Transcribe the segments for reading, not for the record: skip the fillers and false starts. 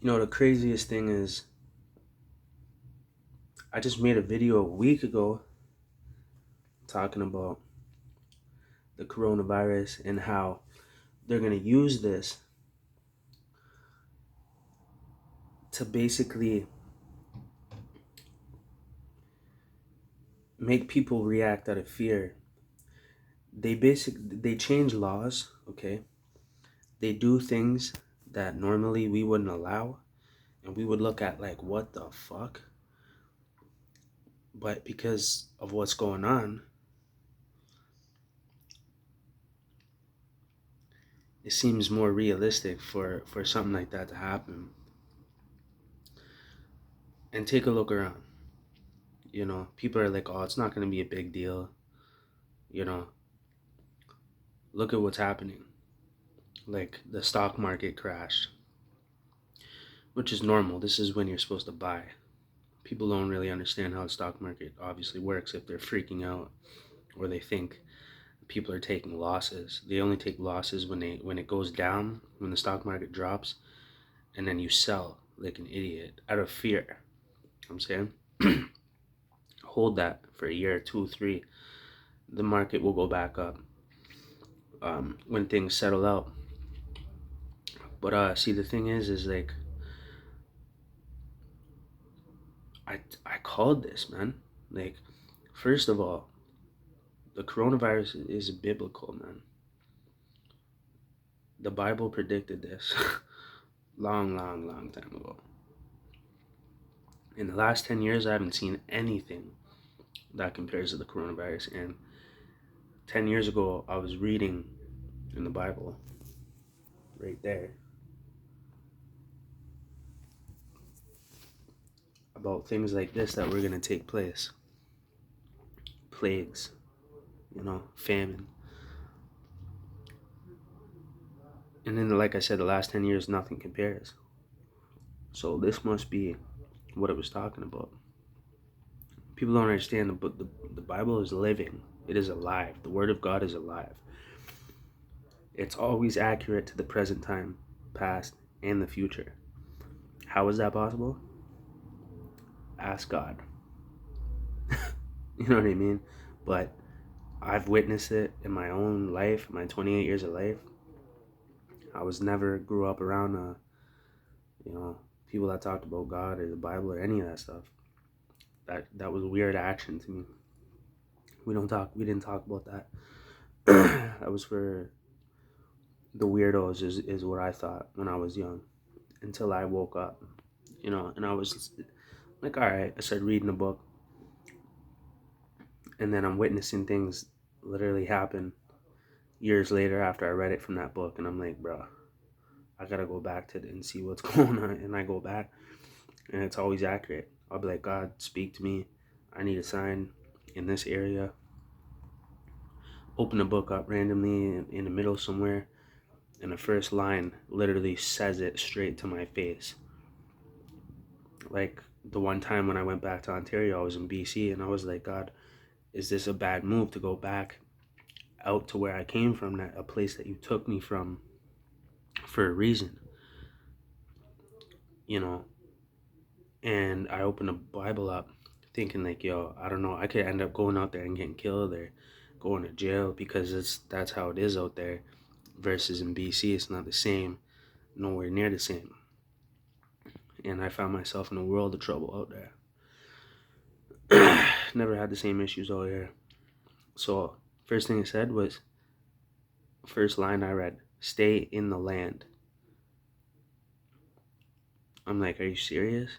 The craziest thing is, I just made a video a week ago talking about the coronavirus and how they're going to use this to basically make people react out of fear. They change laws, okay? They do things that normally we wouldn't allow, and we would look at like, what the fuck? But because of what's going on, it seems more realistic for something like that to happen. And take a look around. People are like, oh, it's not going to be a big deal. You know, look at what's happening. Like the stock market crashed, which is normal. This is when you're supposed to buy. People don't really understand how the stock market obviously works if they're freaking out or they think people are taking losses. They only take losses when it goes down, when the stock market drops, and then you sell like an idiot out of fear. I'm saying hold that for a year, two, three. The market will go back up when things settle out. But see, the thing is like I called this, man. Like, first of all, the coronavirus is biblical, man. The Bible predicted this long, long, long time ago. In the last 10 years, I haven't seen anything that compares to the coronavirus. And 10 years ago, I was reading in the Bible right there about things like this that were going to take place: plagues, famine. And then, like I said, the last 10 years, nothing compares. So this must be what it was talking about. People don't understand, but the Bible is living. It is alive. The Word of God is alive. It's always accurate to the present time, past, and the future. How is that possible? Ask God. You know what I mean? But I've witnessed it in my own life, my 28 years of life. I was never grew up around, you know, people that talked about God or the Bible or any of that stuff. That was weird action to me. We didn't talk about that. That was for the weirdos, is what I thought when I was young, until I woke up, and I was like, all right. I started reading a book, and then I'm witnessing things literally happen years later after I read it from that book, and I'm like, bro, I gotta go back to it and see what's going on. And I go back, and it's always accurate. I'll be like, God, speak to me. I need a sign in this area. Open the book up randomly in the middle somewhere, and the first line literally says it straight to my face. Like the one time when I went back to Ontario, I was in BC, and I was like, God, is this a bad move to go back out to where I came from, that a place that you took me from for a reason, you know? And I opened the Bible up thinking like, yo, I don't know, I could end up going out there and getting killed or going to jail, because that's how it is out there, versus in BC it's not the same, nowhere near the same. And I found myself in a world of trouble out there. Never had the same issues out here. So first thing it said was, first line I read, stay in the land. I'm like, are you serious?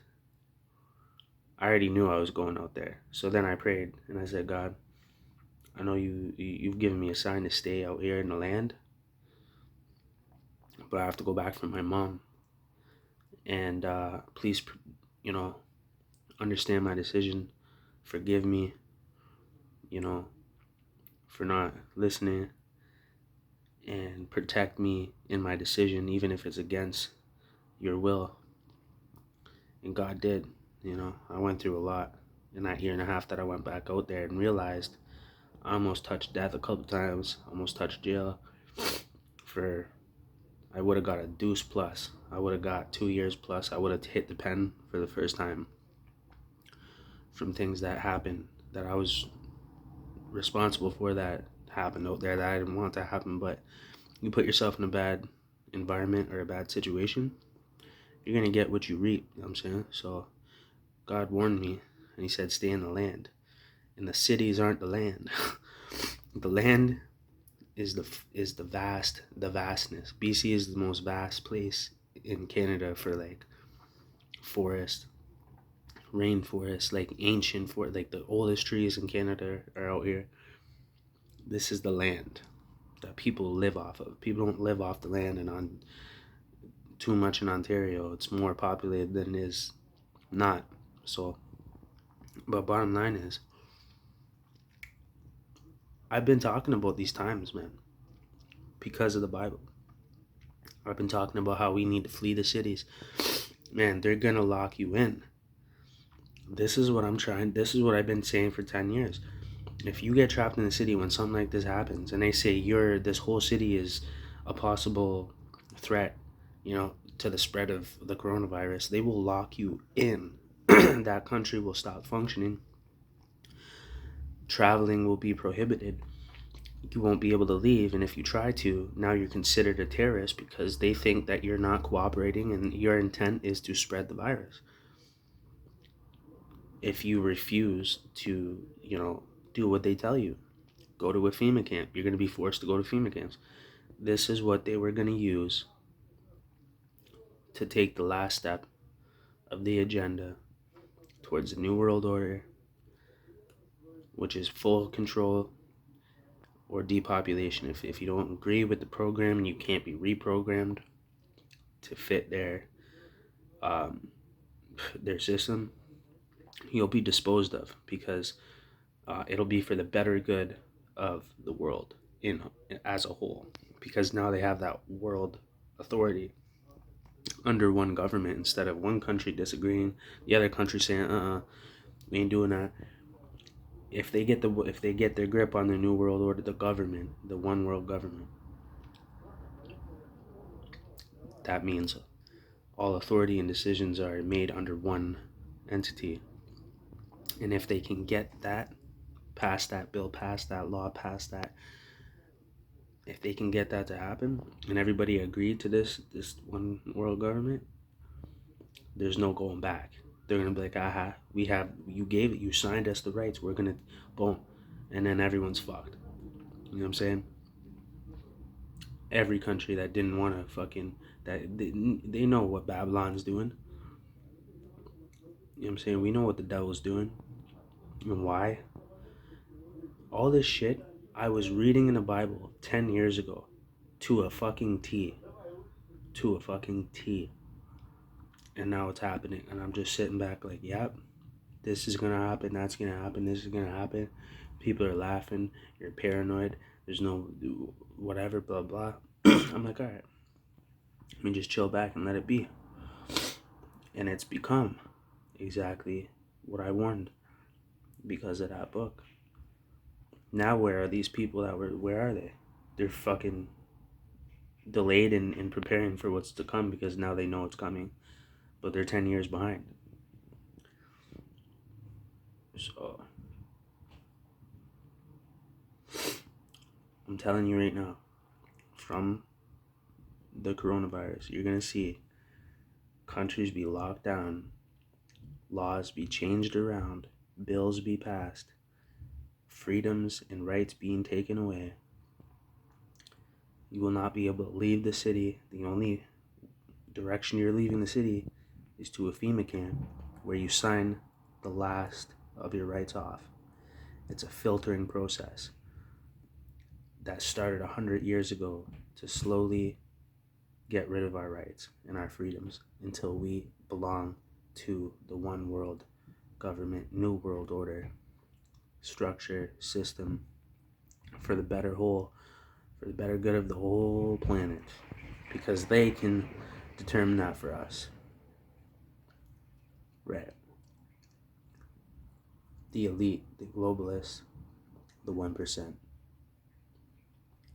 I already knew I was going out there. So then I prayed and I said, God, I know you've given me a sign to stay out here in the land, but I have to go back for my mom. And please, you know, understand my decision. Forgive me, you know, for not listening, and protect me in my decision, even if it's against your will. And God did. I went through a lot in that year and a half that I went back out there, and realized I almost touched death a couple times, almost touched jail. For I would have got a deuce plus. I would have got 2 years plus. I would have hit the pen for the first time from things that happened that I was responsible for, that happened out there that I didn't want to happen. But you put yourself in a bad environment or a bad situation, you're going to get what you reap. You know what I'm saying? So God warned me, and he said, stay in the land. And the cities aren't the land. The land is the vastness. BC is the most vast place in Canada for like forest, rainforest, like ancient for like the oldest trees in Canada are out here. This is the land that people live off of. People don't live off the land and on too much in Ontario. It's more populated than it is not. So, but bottom line is, I've been talking about these times, man, because of the Bible. I've been talking about how we need to flee the cities. Man, they're gonna lock you in. This is what I've been saying for 10 years. If you get trapped in the city when something like this happens and they say this whole city is a possible threat, to the spread of the coronavirus, they will lock you in. That country will stop functioning. Traveling will be prohibited. You won't be able to leave, and if you try to, now you're considered a terrorist because they think that you're not cooperating and your intent is to spread the virus. If you refuse to, do what they tell you, go to a FEMA camp, you're going to be forced to go to FEMA camps. This is what they were going to use to take the last step of the agenda towards the New World Order, which is full control or depopulation. If you don't agree with the program and you can't be reprogrammed to fit their system, you'll be disposed of, because it'll be for the better good of the world as a whole, because now they have that world authority under one government instead of one country disagreeing, the other country saying, we ain't doing that. If they get their grip on the New World Order, the government, the one world government, that means all authority and decisions are made under one entity. And if they can get that, pass that bill, pass that law, pass that, if they can get that to happen and everybody agreed to this one world government, there's no going back. They're gonna be like, aha, you signed us the rights, we're gonna, boom, and then everyone's fucked. You know what I'm saying? Every country that didn't want to they know what Babylon's doing. You know what I'm saying? We know what the devil's doing and why. All this shit I was reading in the Bible 10 years ago to a fucking T. To a fucking T. And now it's happening. And I'm just sitting back like, yep, this is going to happen. That's going to happen. This is going to happen. People are laughing. You're paranoid. There's no whatever, blah, blah. I'm like, all right. Let me just chill back and let it be. And it's become exactly what I warned because of that book. Now where are these people where are they? They're fucking delayed in preparing for what's to come because now they know it's coming, but they're 10 years behind. So I'm telling you right now, from the coronavirus, you're gonna see countries be locked down, laws be changed around, bills be passed, freedoms and rights being taken away. You will not be able to leave the city. The only direction you're leaving the city is to a FEMA camp where you sign the last of your rights off. It's a filtering process that started 100 years ago to slowly get rid of our rights and our freedoms until we belong to the one world government, new world order, structure, system, for the better whole, for the better good of the whole planet, because they can determine that for us. Right. The elite, the globalists, the 1%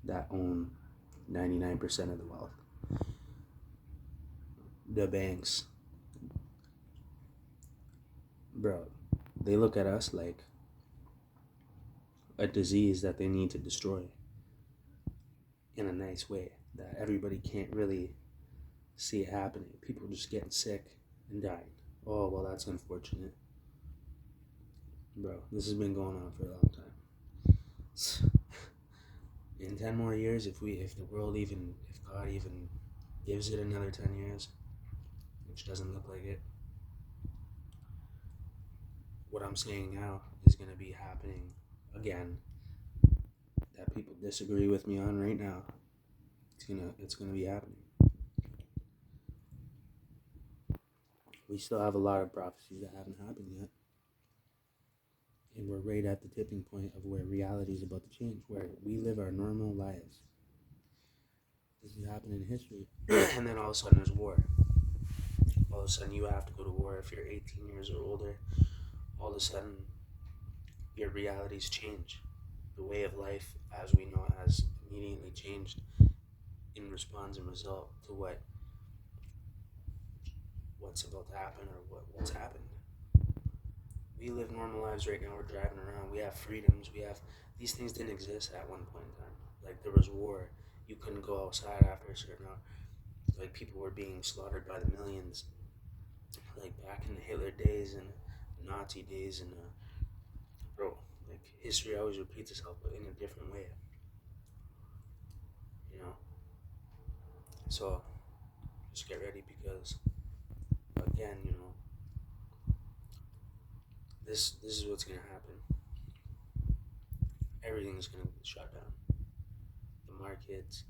that own 99% of the wealth. the banks, bro, they look at us like a disease that they need to destroy in a nice way that everybody can't really see it happening. People are just getting sick and dying. Oh, well, that's unfortunate. Bro, this has been going on for a long time. In 10 more years, if the world even, if God even gives it another 10 years, which doesn't look like it, what I'm saying now is going to be happening again that people disagree with me on right now. It's gonna be happening. We still have a lot of prophecies that haven't happened yet. And we're right at the tipping point of where reality is about to change, where we live our normal lives. This has happened in history. And then all of a sudden there's war. All of a sudden you have to go to war if you're 18 years or older. All of a sudden your realities change. The way of life as we know it has immediately changed in response and result to what's about to happen or what's happened. We live normal lives right now. We're driving around. We have freedoms. We have these things didn't exist at one point in time. Like there was war. You couldn't go outside after a certain hour. Like people were being slaughtered by the millions. Like back in the Hitler days and the Nazi days and bro, like history always repeats itself, but in a different way. You know. So just get ready because again, this is what's gonna happen. Everything's gonna be shut down. The markets,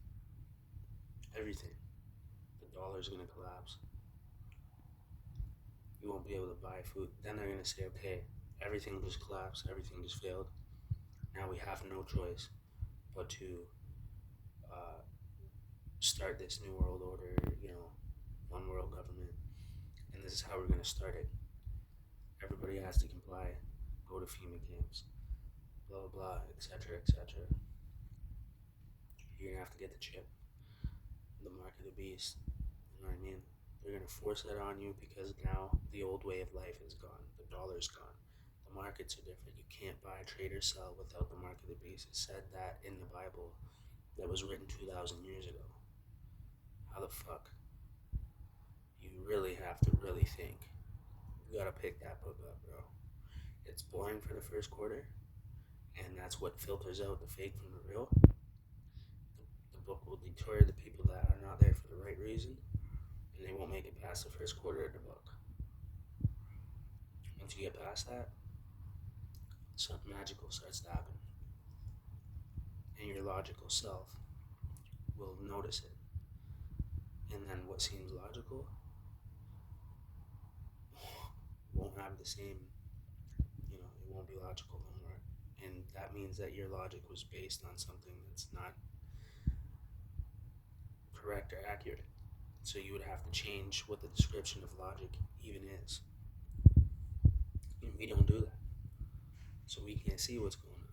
everything. The dollar's gonna collapse. You won't be able to buy food. Then they're gonna say, okay, everything just collapsed, everything just failed. Now we have no choice but to uh, start this new world order, one world government, and this is how we're gonna start it. Everybody has to comply, go to FEMA camps, blah blah blah, etc. etc. You're gonna have to get the chip, the mark of the beast. You know what I mean? They're gonna force that on you because now the old way of life is gone. The dollar's gone. The markets are different. You can't buy, trade, or sell without the mark of the beast. It said that in the Bible that was written 2,000 years ago. How the fuck? You really have to really think. You gotta pick that book up, bro. It's boring for the first quarter, and that's what filters out the fake from the real. The book will deter the people that are not there for the right reason, and they won't make it past the first quarter of the book. Once you get past that, something magical starts to happen. And your logical self will notice it. And then what seems logical won't have the same, it won't be logical no more. And that means that your logic was based on something that's not correct or accurate. So you would have to change what the description of logic even is. And we don't do that. So we can't see what's going on.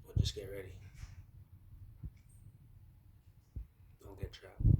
But just get ready. Don't get trapped.